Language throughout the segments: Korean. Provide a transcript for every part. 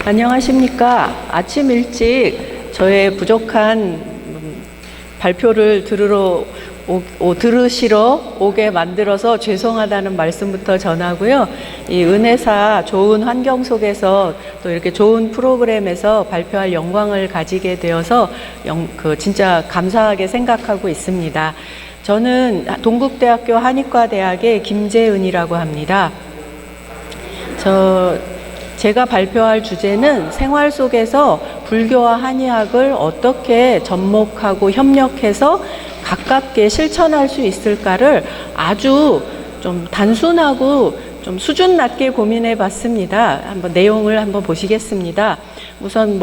안녕하십니까. 아침 일찍 저의 부족한 발표를 들으시러 오게 만들어서 죄송하다는 말씀부터 전하고요. 이 은혜사 좋은 환경 속에서 또 이렇게 좋은 프로그램에서 발표할 영광을 가지게 되어서 진짜 감사하게 생각하고 있습니다. 저는 동국대학교 한의과대학의 김재은이라고 합니다. 제가 발표할 주제는 생활 속에서 불교와 한의학을 어떻게 접목하고 협력해서 가깝게 실천할 수 있을까를 아주 좀 단순하고 좀 수준 낮게 고민해 봤습니다. 내용을 한번 보시겠습니다. 우선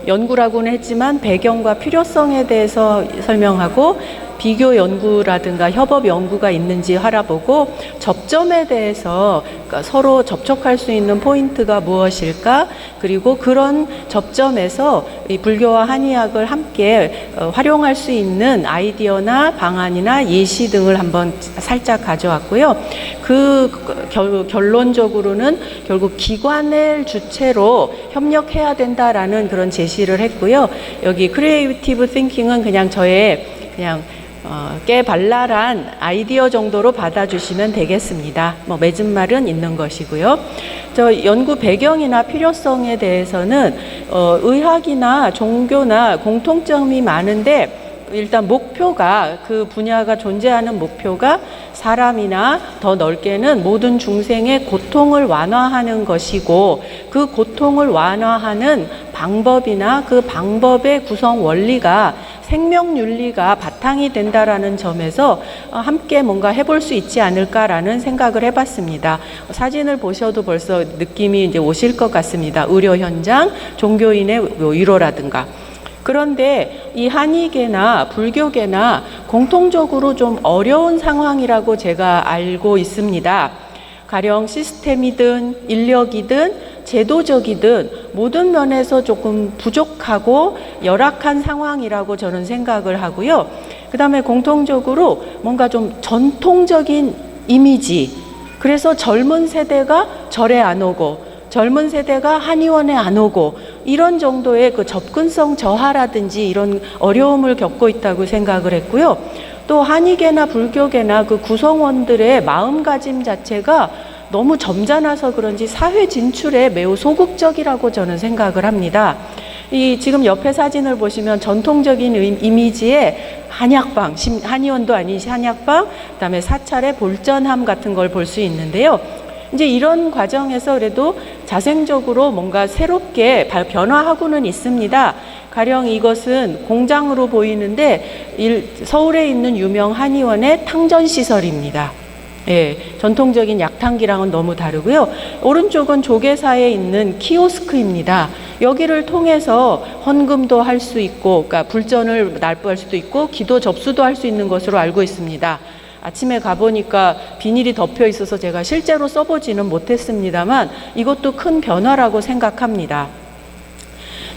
연구라고는 했지만 배경과 필요성에 대해서 설명하고 비교 연구라든가 협업 연구가 있는지 알아보고 접점에 대해서 서로 접촉할 수 있는 포인트가 무엇일까? 그리고 그런 접점에서 이 불교와 한의학을 함께 활용할 수 있는 아이디어나 방안이나 예시 등을 한번 살짝 가져왔고요. 결론적으로는 결국 기관을 주체로 협력해야 된다라는 그런 제시를 했고요. 여기 크리에이티브 띵킹은 그냥 저의 깨발랄한 아이디어 정도로 받아주시면 되겠습니다. 맺은 말은 있는 것이고요. 연구 배경이나 필요성에 대해서는 의학이나 종교나 공통점이 많은데 일단 목표가 그 분야가 존재하는 목표가 사람이나 더 넓게는 모든 중생의 고통을 완화하는 것이고 그 고통을 완화하는 방법이나 그 방법의 구성 원리가 생명윤리가 바탕이 된다라는 점에서 함께 뭔가 해볼 수 있지 않을까라는 생각을 해봤습니다. 사진을 보셔도 벌써 느낌이 이제 오실 것 같습니다. 의료 현장, 종교인의 위로라든가. 그런데 이 한의계나 불교계나 공통적으로 좀 어려운 상황이라고 제가 알고 있습니다. 가령 시스템이든 인력이든 제도적이든 모든 면에서 조금 부족하고 열악한 상황이라고 저는 생각을 하고요. 그 다음에 공통적으로 뭔가 좀 전통적인 이미지, 그래서 젊은 세대가 절에 안 오고 젊은 세대가 한의원에 안 오고 이런 정도의 그 접근성 저하라든지 이런 어려움을 겪고 있다고 생각을 했고요. 또 한의계나 불교계나 그 구성원들의 마음가짐 자체가 너무 점잖아서 그런지 사회 진출에 매우 소극적이라고 저는 생각을 합니다. 지금 옆에 사진을 보시면 전통적인 이미지의 한약방, 한의원도 아닌 한약방, 그다음에 사찰의 볼전함 같은 걸 볼 수 있는데요. 이제 이런 과정에서 그래도 자생적으로 뭔가 새롭게 변화하고는 있습니다. 가령 이것은 공장으로 보이는데 서울에 있는 유명 한의원의 탕전시설입니다. 예, 전통적인 약탕기랑은 너무 다르고요. 오른쪽은 조계사에 있는 키오스크입니다. 여기를 통해서 헌금도 할 수 있고, 그러니까 불전을 납부할 수도 있고, 기도 접수도 할 수 있는 것으로 알고 있습니다. 아침에 가보니까 비닐이 덮여 있어서 제가 실제로 써보지는 못했습니다만 이것도 큰 변화라고 생각합니다.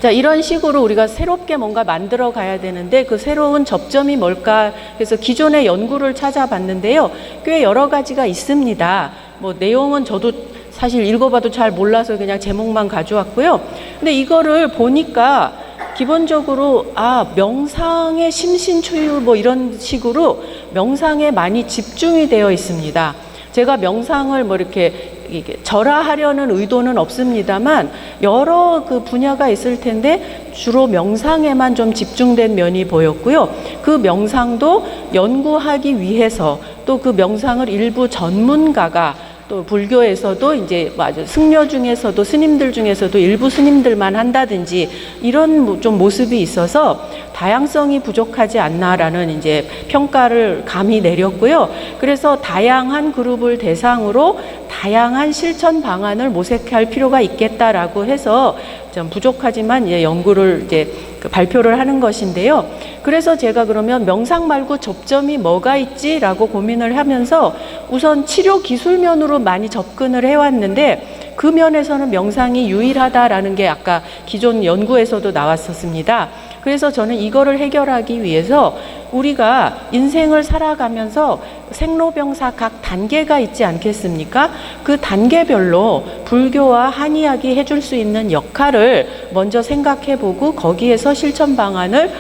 자, 이런 식으로 우리가 새롭게 뭔가 만들어 가야 되는데 그 새로운 접점이 뭘까? 그래서 기존의 연구를 찾아봤는데요. 꽤 여러 가지가 있습니다. 내용은 저도 사실 읽어봐도 잘 몰라서 그냥 제목만 가져왔고요. 근데 이거를 보니까 기본적으로 명상의 심신초유 이런 식으로 명상에 많이 집중이 되어 있습니다. 제가 명상을 이렇게 절하하려는 의도는 없습니다만 여러 그 분야가 있을 텐데 주로 명상에만 좀 집중된 면이 보였고요. 그 명상도 연구하기 위해서 또 그 명상을 일부 전문가가 또 불교에서도 이제 승려 중에서도 스님들 중에서도 일부 스님들만 한다든지 이런 좀 모습이 있어서 다양성이 부족하지 않나라는 이제 평가를 감히 내렸고요. 그래서 다양한 그룹을 대상으로 다양한 실천 방안을 모색할 필요가 있겠다라고 해서 좀 부족하지만 이제 연구를 이제 발표를 하는 것인데요. 그래서 제가 그러면 명상 말고 접점이 뭐가 있지라고 고민을 하면서 우선 치료 기술면으로 많이 접근을 해왔는데 그 면에서는 명상이 유일하다라는 게 아까 기존 연구에서도 나왔었습니다. 그래서 저는 이거를 해결하기 위해서 우리가 인생을 살아가면서 생로병사 각 단계가 있지 않겠습니까? 그 단계별로 불교와 한의학이 해줄 수 있는 역할을 먼저 생각해보고 거기에서 실천 방안을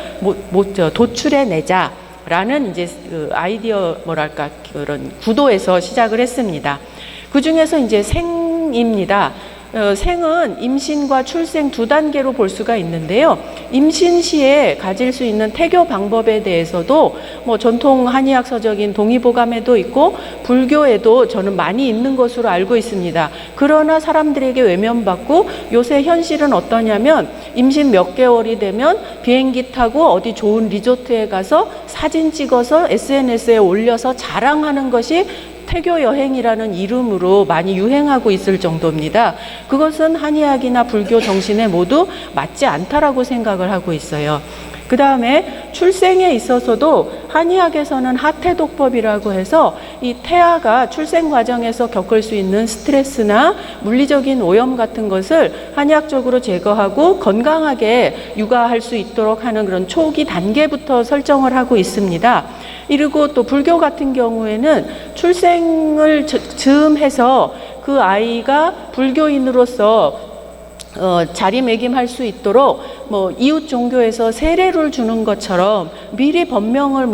도출해내자라는 이제 그 아이디어 뭐랄까 그런 구도에서 시작을 했습니다. 그 중에서 이제 생입니다. 생은 임신과 출생 두 단계로 볼 수가 있는데요. 임신 시에 가질 수 있는 태교 방법에 대해서도 뭐 전통 한의학 서적인 동의보감에도 있고 불교에도 저는 많이 있는 것으로 알고 있습니다. 그러나 사람들에게 외면받고 요새 현실은 어떠냐면 임신 몇 개월이 되면 비행기 타고 어디 좋은 리조트에 가서 사진 찍어서 SNS에 올려서 자랑하는 것이 태교 여행이라는 이름으로 많이 유행하고 있을 정도입니다. 그것은 한의학이나 불교 정신에 모두 맞지 않다라고 생각을 하고 있어요. 그 다음에 출생에 있어서도 한의학에서는 하태독법이라고 해서 이 태아가 출생 과정에서 겪을 수 있는 스트레스나 물리적인 오염 같은 것을 한의학적으로 제거하고 건강하게 육아할 수 있도록 하는 그런 초기 단계부터 설정을 하고 있습니다. 그리고 또 불교 같은 경우에는 출생을 즈음해서 그 아이가 불교인으로서 자리매김할 수 있도록 뭐 이웃 종교에서 세례를 주는 것처럼 미리 법명을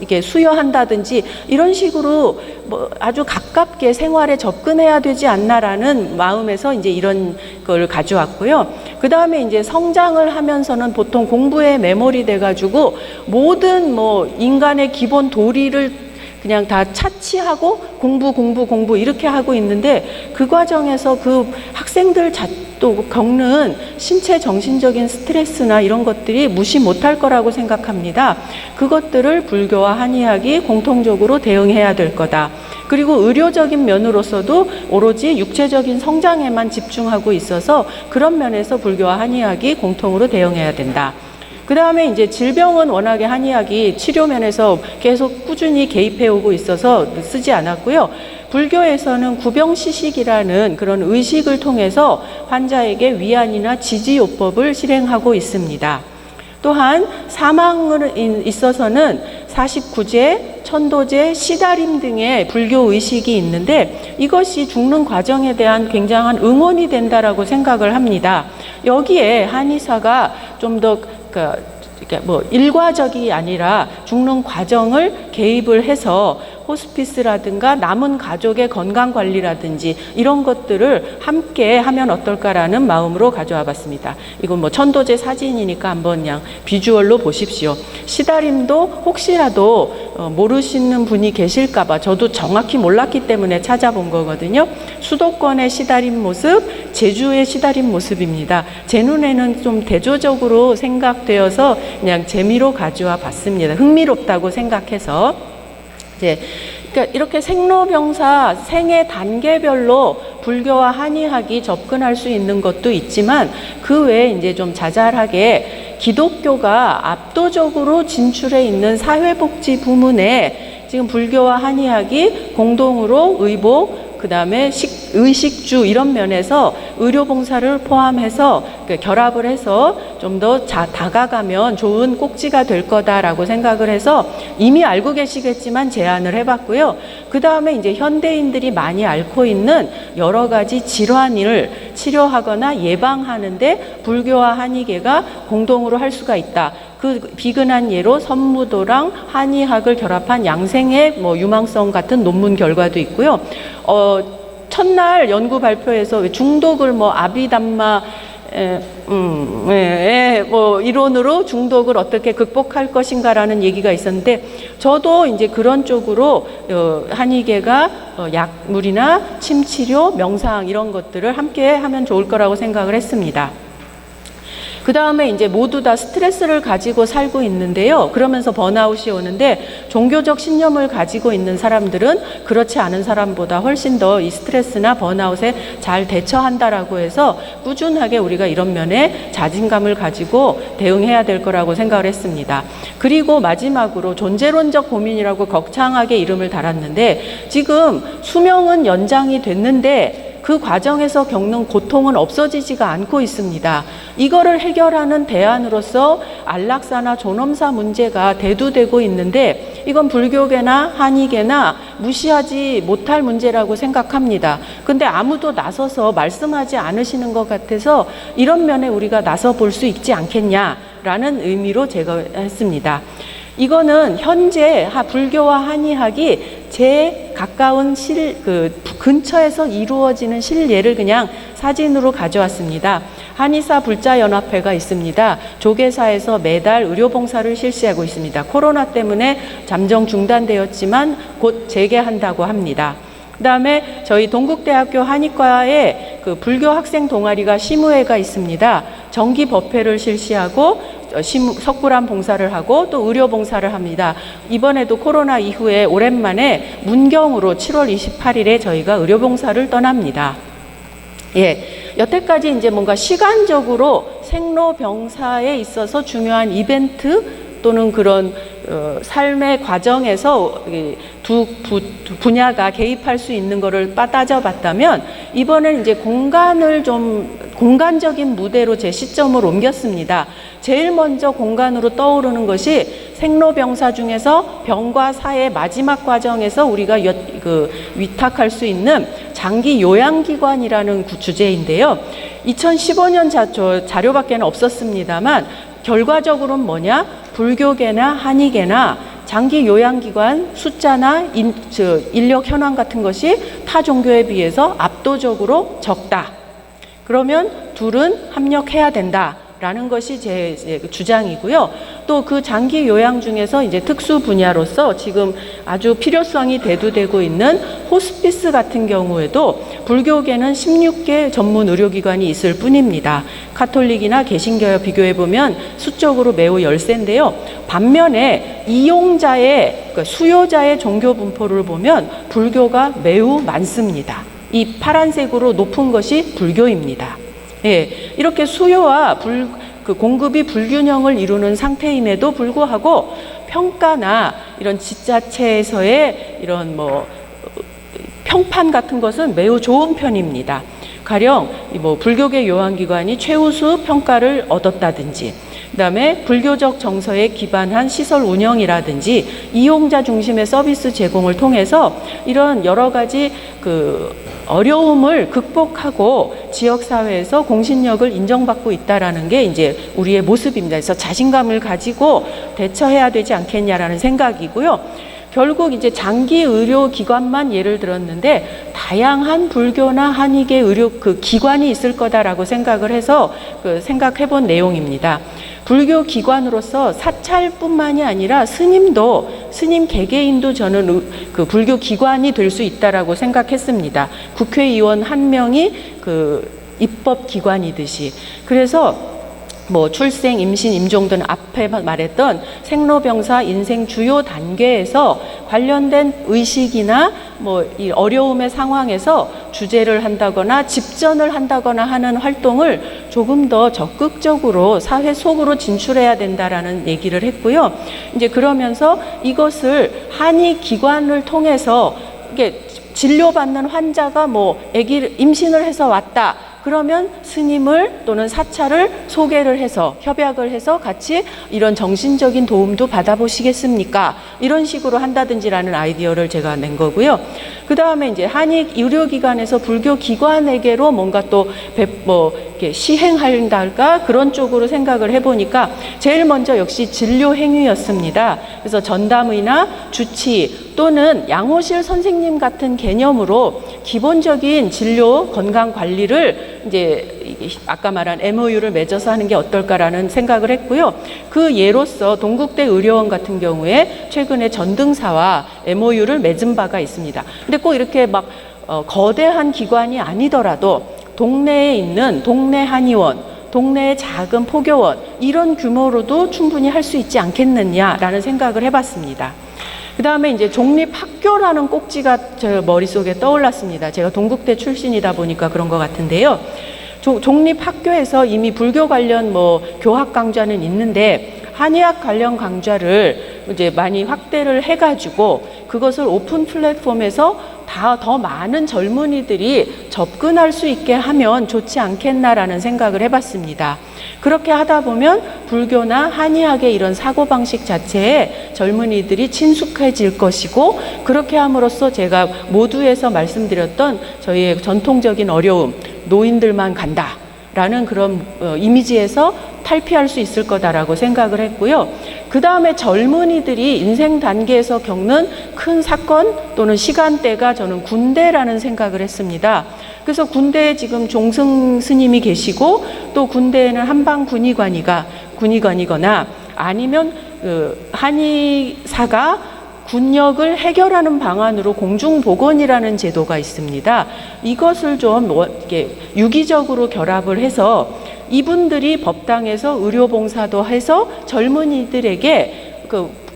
이렇게 수여한다든지 이런 식으로 뭐 아주 가깝게 생활에 접근해야 되지 않나라는 마음에서 이제 이런 걸 가져왔고요. 그 다음에 이제 성장을 하면서는 보통 공부에 매몰이 돼가지고 모든 뭐 인간의 기본 도리를 그냥 다 차치하고 공부 이렇게 하고 있는데 그 과정에서 그 학생들 또 겪는 신체 정신적인 스트레스나 이런 것들이 무시 못할 거라고 생각합니다. 그것들을 불교와 한의학이 공통적으로 대응해야 될 거다. 그리고 의료적인 면으로서도 오로지 육체적인 성장에만 집중하고 있어서 그런 면에서 불교와 한의학이 공통으로 대응해야 된다. 그 다음에 이제 질병은 워낙에 한의학이 치료 면에서 계속 꾸준히 개입해 오고 있어서 쓰지 않았고요. 불교에서는 구병시식이라는 그런 의식을 통해서 환자에게 위안이나 지지요법을 실행하고 있습니다. 또한 사망에 있어서는 49제, 천도제, 시다림 등의 불교 의식이 있는데 이것이 죽는 과정에 대한 굉장한 응원이 된다라고 생각을 합니다. 여기에 한의사가 좀 더 뭐 일과적이 아니라 죽는 과정을 개입을 해서 호스피스라든가 남은 가족의 건강 관리라든지 이런 것들을 함께 하면 어떨까라는 마음으로 가져와 봤습니다. 이건 뭐 천도제 사진이니까 한번 그냥 비주얼로 보십시오. 시다림도 혹시라도 모르시는 분이 계실까 봐 저도 정확히 몰랐기 때문에 찾아본 거거든요. 수도권의 시다림 모습, 제주의 시다림 모습입니다. 제 눈에는 좀 대조적으로 생각되어서 그냥 재미로 가져와 봤습니다. 흥미롭다고 생각해서. 그러니까 이렇게 생로병사 생의 단계별로 불교와 한의학이 접근할 수 있는 것도 있지만 그 외에 이제 좀 자잘하게 기독교가 압도적으로 진출해 있는 사회복지 부문에 지금 불교와 한의학이 공동으로 의복, 그 다음에 의식주 이런 면에서 의료봉사를 포함해서 결합을 해서 좀 더 다가가면 좋은 꼭지가 될 거다라고 생각을 해서 이미 알고 계시겠지만 제안을 해봤고요. 그 다음에 이제 현대인들이 많이 앓고 있는 여러 가지 질환을 치료하거나 예방하는데 불교와 한의계가 공동으로 할 수가 있다. 그 비근한 예로 선무도랑 한의학을 결합한 양생의 뭐 유망성 같은 논문 결과도 있고요. 첫날 연구 발표에서 중독을 뭐 아비담마 뭐 이론으로 중독을 어떻게 극복할 것인가라는 얘기가 있었는데 저도 이제 그런 쪽으로 한의계가 약물이나 침치료, 명상 이런 것들을 함께 하면 좋을 거라고 생각을 했습니다. 그 다음에 이제 모두 다 스트레스를 가지고 살고 있는데요. 그러면서 번아웃이 오는데 종교적 신념을 가지고 있는 사람들은 그렇지 않은 사람보다 훨씬 더 이 스트레스나 번아웃에 잘 대처한다라고 해서 꾸준하게 우리가 이런 면에 자신감을 가지고 대응해야 될 거라고 생각을 했습니다. 그리고 마지막으로 존재론적 고민이라고 거창하게 이름을 달았는데 지금 수명은 연장이 됐는데 그 과정에서 겪는 고통은 없어지지가 않고 있습니다. 이거를 해결하는 대안으로서 안락사나 존엄사 문제가 대두되고 있는데 이건 불교계나 한의계나 무시하지 못할 문제라고 생각합니다. 근데 아무도 나서서 말씀하지 않으시는 것 같아서 이런 면에 우리가 나서 볼 수 있지 않겠냐라는 의미로 제가 했습니다. 이거는 현재 불교와 한의학이 제 가까운 근처에서 이루어지는 실예를 그냥 사진으로 가져왔습니다. 한의사 불자연합회가 있습니다. 조계사에서 매달 의료봉사를 실시하고 있습니다. 코로나 때문에 잠정 중단되었지만 곧 재개한다고 합니다. 그 다음에 저희 동국대학교 한의과에 불교 학생 동아리가 시무회가 있습니다. 정기 법회를 실시하고 석굴암 봉사를 하고 또 의료 봉사를 합니다. 이번에도 코로나 이후에 오랜만에 문경으로 7월 28일에 저희가 의료 봉사를 떠납니다. 예, 여태까지 이제 뭔가 시간적으로 생로병사에 있어서 중요한 이벤트 또는 그런 삶의 과정에서 두 분야가 개입할 수 있는 거를 따져봤다면 이번엔 이제 공간적인 무대로 제 시점을 옮겼습니다. 제일 먼저 공간으로 떠오르는 것이 생로병사 중에서 병과 사의 마지막 과정에서 우리가 위탁할 수 있는 장기 요양기관이라는 주제인데요. 2015년 자료밖에는 없었습니다만 결과적으로는 뭐냐? 불교계나 한의계나 장기 요양기관 숫자나 인력 현황 같은 것이 타 종교에 비해서 압도적으로 적다. 그러면 둘은 합력해야 된다. 라는 것이 제 주장이고요. 또 그 장기 요양 중에서 이제 특수 분야로서 지금 아주 필요성이 대두되고 있는 호스피스 같은 경우에도 불교계는 16개 전문 의료기관이 있을 뿐입니다. 카톨릭이나 개신교와 비교해 보면 수적으로 매우 열세인데요. 반면에 이용자의 수요자의 종교 분포를 보면 불교가 매우 많습니다. 이 파란색으로 높은 것이 불교입니다. 예, 이렇게 수요와 공급이 불균형을 이루는 상태임에도 불구하고 평가나 이런 지자체에서의 이런 평판 같은 것은 매우 좋은 편입니다. 가령 불교계 요양기관이 최우수 평가를 얻었다든지 그다음에 불교적 정서에 기반한 시설 운영이라든지 이용자 중심의 서비스 제공을 통해서 이런 여러 가지 어려움을 극복하고 지역사회에서 공신력을 인정받고 있다라는 게 이제 우리의 모습입니다. 그래서 자신감을 가지고 대처해야 되지 않겠냐라는 생각이고요. 결국 이제 장기 의료기관만 예를 들었는데 다양한 불교나 한의계 의료 기관이 있을 거다라고 생각을 해서 생각해 본 내용입니다. 불교 기관으로서 사찰뿐만이 아니라 스님 개개인도 저는 불교 기관이 될 수 있다라고 생각했습니다. 국회의원 한 명이 입법 기관이듯이. 그래서 출생, 임신, 임종 등 앞에 말했던 생로병사 인생 주요 단계에서 관련된 의식이나 이 어려움의 상황에서 주제를 한다거나 집전을 한다거나 하는 활동을 조금 더 적극적으로 사회 속으로 진출해야 된다라는 얘기를 했고요. 이제 그러면서 이것을 한의 기관을 통해서 이게 진료받는 환자가 임신을 해서 왔다. 그러면 스님을 또는 사찰을 소개를 해서 협약을 해서 같이 이런 정신적인 도움도 받아보시겠습니까? 이런 식으로 한다든지라는 아이디어를 제가 낸 거고요. 그 다음에 이제 한의 의료기관에서 불교 기관에게로 뭔가 또 이렇게 시행한달까 그런 쪽으로 생각을 해보니까 제일 먼저 역시 진료 행위였습니다. 그래서 전담의나 주치 또는 양호실 선생님 같은 개념으로 기본적인 진료 건강 관리를 이제 아까 말한 MOU를 맺어서 하는 게 어떨까라는 생각을 했고요. 그 예로서 동국대 의료원 같은 경우에 최근에 전등사와 MOU를 맺은 바가 있습니다. 근데 꼭 이렇게 거대한 기관이 아니더라도 동네에 있는 동네 한의원, 동네의 작은 포교원 이런 규모로도 충분히 할 수 있지 않겠느냐라는 생각을 해봤습니다. 그 다음에 이제 종립학교라는 꼭지가 제 머릿속에 떠올랐습니다. 제가 동국대 출신이다 보니까 그런 것 같은데요. 종립학교에서 이미 불교 관련 교학 강좌는 있는데 한의학 관련 강좌를 이제 많이 확대를 해가지고 그것을 오픈 플랫폼에서 더 많은 젊은이들이 접근할 수 있게 하면 좋지 않겠나라는 생각을 해봤습니다. 그렇게 하다 보면 불교나 한의학의 이런 사고방식 자체에 젊은이들이 친숙해질 것이고, 그렇게 함으로써 제가 모두에서 말씀드렸던 저희의 전통적인 어려움, 노인들만 간다라는 그런 이미지에서 탈피할 수 있을 거다라고 생각을 했고요. 그 다음에 젊은이들이 인생 단계에서 겪는 큰 사건 또는 시간대가 저는 군대라는 생각을 했습니다. 그래서 군대에 지금 종승 스님이 계시고, 또 군대에는 한방 군의관이거나 아니면 한의사가 군역을 해결하는 방안으로 공중보건이라는 제도가 있습니다. 이것을 좀 이렇게 유기적으로 결합을 해서 이분들이 법당에서 의료봉사도 해서 젊은이들에게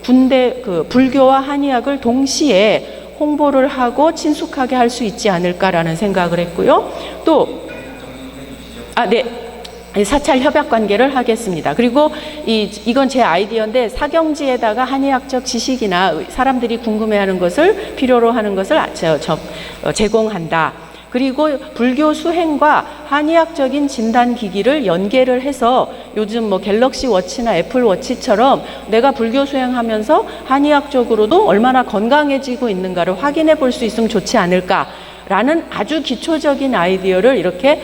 군대 불교와 한의학을 동시에 홍보를 하고 친숙하게 할 수 있지 않을까라는 생각을 했고요. 또 사찰 협약 관계를 하겠습니다. 그리고 이건 제 아이디어인데, 사경지에다가 한의학적 지식이나 사람들이 궁금해하는 것을 필요로 하는 것을 제공한다. 그리고 불교 수행과 한의학적인 진단 기기를 연계를 해서 요즘 갤럭시 워치나 애플 워치처럼 내가 불교 수행하면서 한의학적으로도 얼마나 건강해지고 있는가를 확인해 볼 수 있으면 좋지 않을까라는 아주 기초적인 아이디어를 이렇게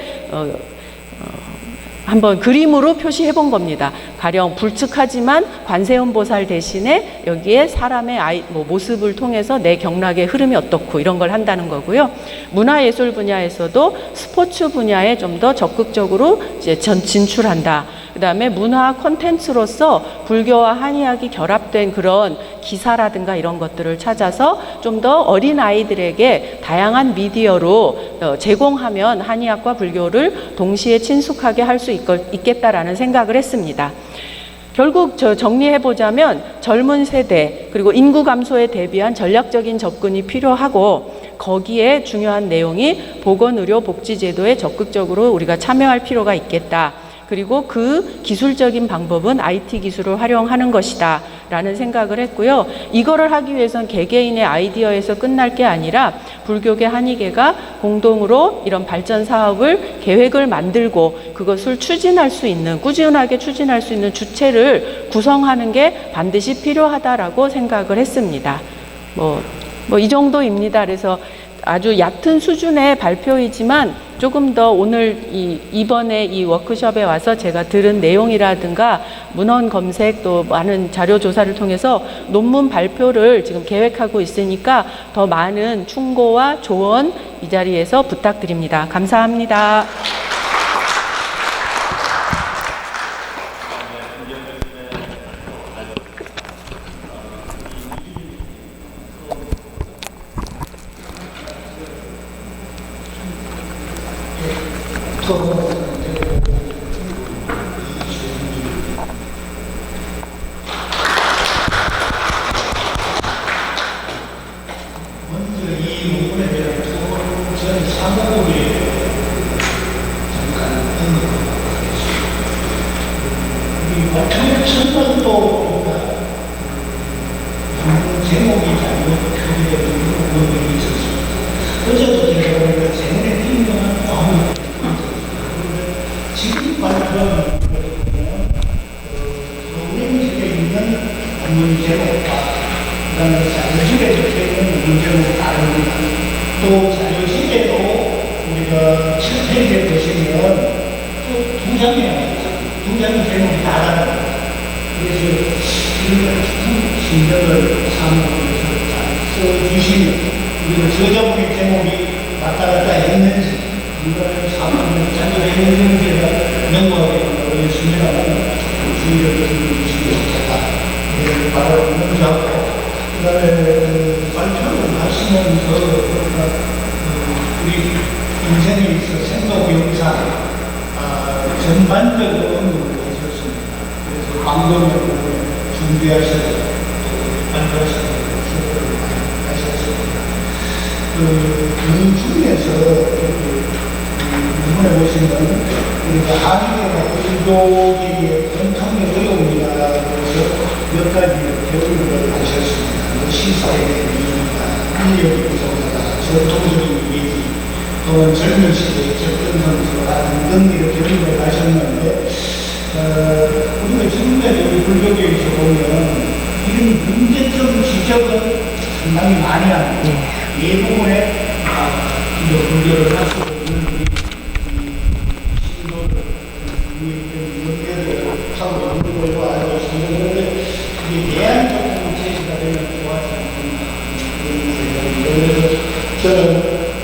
한번 그림으로 표시해 본 겁니다. 가령 불측하지만 관세음보살 대신에 여기에 사람의 모습을 통해서 내 경락의 흐름이 어떻고 이런 걸 한다는 거고요. 문화예술 분야에서도 스포츠 분야에 좀 더 적극적으로 이제 진출한다. 그 다음에 문화 콘텐츠로서 불교와 한의학이 결합된 그런 기사라든가 이런 것들을 찾아서 좀 더 어린 아이들에게 다양한 미디어로 제공하면 한의학과 불교를 동시에 친숙하게 할 수 있겠다라는 생각을 했습니다. 결국 정리해보자면 젊은 세대 그리고 인구 감소에 대비한 전략적인 접근이 필요하고, 거기에 중요한 내용이 보건의료복지제도에 적극적으로 우리가 참여할 필요가 있겠다. 그리고 그 기술적인 방법은 IT 기술을 활용하는 것이다 라는 생각을 했고요. 이거를 하기 위해서는 개개인의 아이디어에서 끝날 게 아니라 불교계 한의계가 공동으로 이런 발전 사업을 계획을 만들고 그것을 추진할 수 있는, 꾸준하게 추진할 수 있는 주체를 구성하는 게 반드시 필요하다라고 생각을 했습니다. 이 정도입니다. 그래서 아주 얕은 수준의 발표이지만 조금 더 오늘 이번에 이 워크숍에 와서 제가 들은 내용이라든가 문헌 검색 또 많은 자료 조사를 통해서 논문 발표를 지금 계획하고 있으니까 더 많은 충고와 조언 이 자리에서 부탁드립니다. 감사합니다. 시사에 인력이 구성하다, 전통적인 위기 또는 젊은 시대의 접근성과 등등의 경험을 하셨는데 우리가 지금까지 우리 불교계에서 보면 이런 문제점 지적은 상당히 많이 합니다. 이 부분에 불교를 하시고 있는 신도를 연결을 하고 있는 걸로 알고 있는데 이게 대안적인 제시가 되면 좋아하지 않습니다. 그래서 저는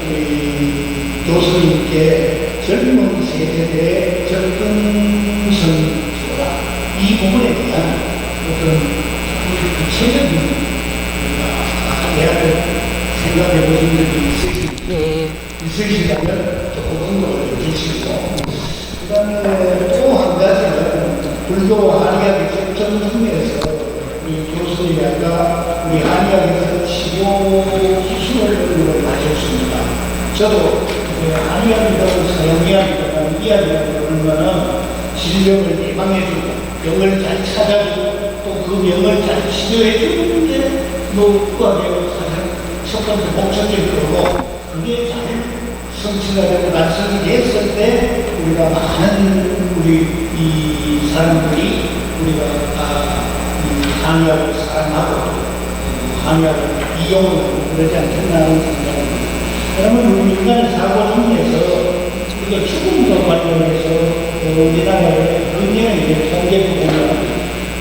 우리 교수님께 젊은 세대의 접근성 이 부분에 대한 어떤 구체적인 대안을 생각해 보신 적이 있으시다면 조금 더 주시고 그 다음에 또 한 가지는 불교 한의학의 접점에서 우리 교수님이 아까 우리 한의학에서 치료 기술을 가졌습니다. 저도 한의학이라고 서양의학이라고 이야기하고 그런 거는 질병을 예방해주고 병을 잘 찾아주고 또 그 병을 잘 치료해주는 게 의학의 가장 첫 번째 목적일 거고 그게 잘 성취가 되고 달성이 됐을 때 우리가 많은 우리 이 사람들이 우리가 한의학을 사랑하고 한의학을 이용하고 그러지 않겠나 하는 생각입니다. 그러면 우리 인간의 사고 중에서 우리가 죽음과 관련해서 우리나라의 굉장히 통계를 보면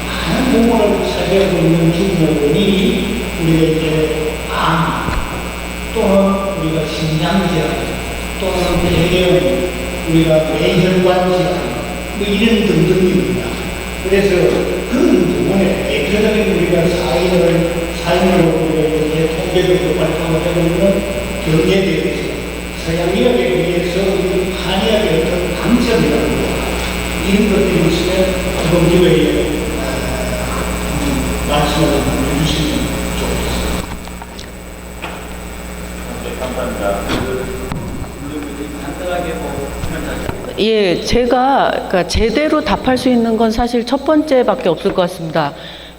많은 부분을 차지하고 있는 죽음의 원인이 우리가 이제 암 또는 우리가 심장질환 또는 폐렴 우리가 뇌혈관 질환 뭐 이런 등등입니다. 그래서 그런 부분에 대표적인 우리가 삶으로 우리가 이렇게 통계적으로 발표가 되고 있는 병에 대해서 서양의학에 비해서 우리 한의학의 어떤 강점이라고 이런 것들이 있으면 이번 기회에 말씀을 해주시면 좋겠습니다. 네, 감사합니다. 간단하게 예, 제가 그러니까 제대로 답할 수 있는 건 사실 첫 번째밖에 없을 것 같습니다.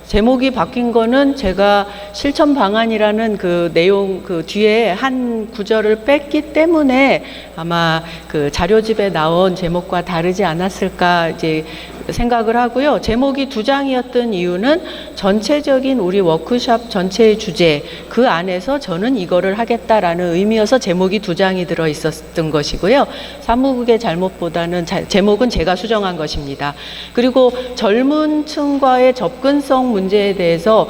제목이 바뀐 거는 제가 실천 방안이라는 그 내용 그 뒤에 한 구절을 뺐기 때문에 아마 그 자료집에 나온 제목과 다르지 않았을까 이제 생각을 하고요. 제목이 2장이었던 이유는 전체적인 우리 워크숍 전체의 주제 그 안에서 저는 이거를 하겠다라는 의미여서 제목이 2장이 들어 있었던 것이고요. 사무국의 잘못보다는 제목은 제가 수정한 것입니다. 그리고 젊은 층과의 접근성 문제에 대해서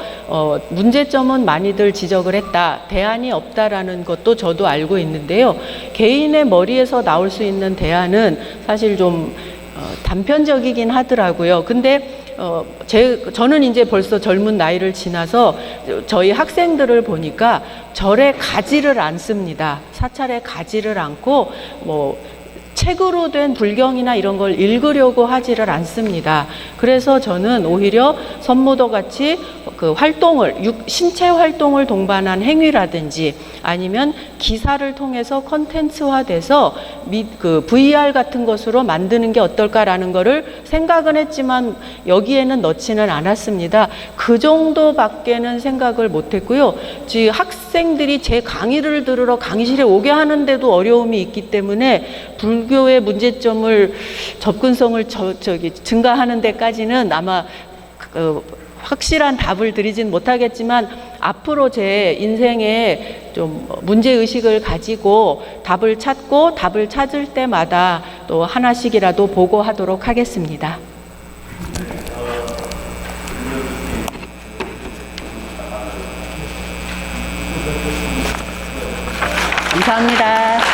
문제점은 많이들 지적을 했다. 대안이 없다라는 것도 저도 알고 있는데요. 개인의 머리에서 나올 수 있는 대안은 사실 좀 단편적이긴 하더라고요. 근데 저는 이제 벌써 젊은 나이를 지나서 저희 학생들을 보니까 절에 가지를 않습니다. 사찰에 가지를 않고 책으로 된 불경이나 이런 걸 읽으려고 하지를 않습니다. 그래서 저는 오히려 선무도 같이 그 활동을 신체 활동을 동반한 행위라든지 아니면 기사를 통해서 컨텐츠화돼서 그 VR 같은 것으로 만드는 게 어떨까라는 거를 생각은 했지만 여기에는 넣지는 않았습니다. 그 정도밖에는 생각을 못했고요. 지금 학생들이 제 강의를 들으러 강의실에 오게 하는데도 어려움이 있기 때문에 불교의 문제점을 접근성을 증가하는 데까지는 아마 확실한 답을 드리진 못하겠지만 앞으로 제 인생에 좀 문제의식을 가지고 답을 찾고 답을 찾을 때마다 또 하나씩이라도 보고하도록 하겠습니다. 감사합니다.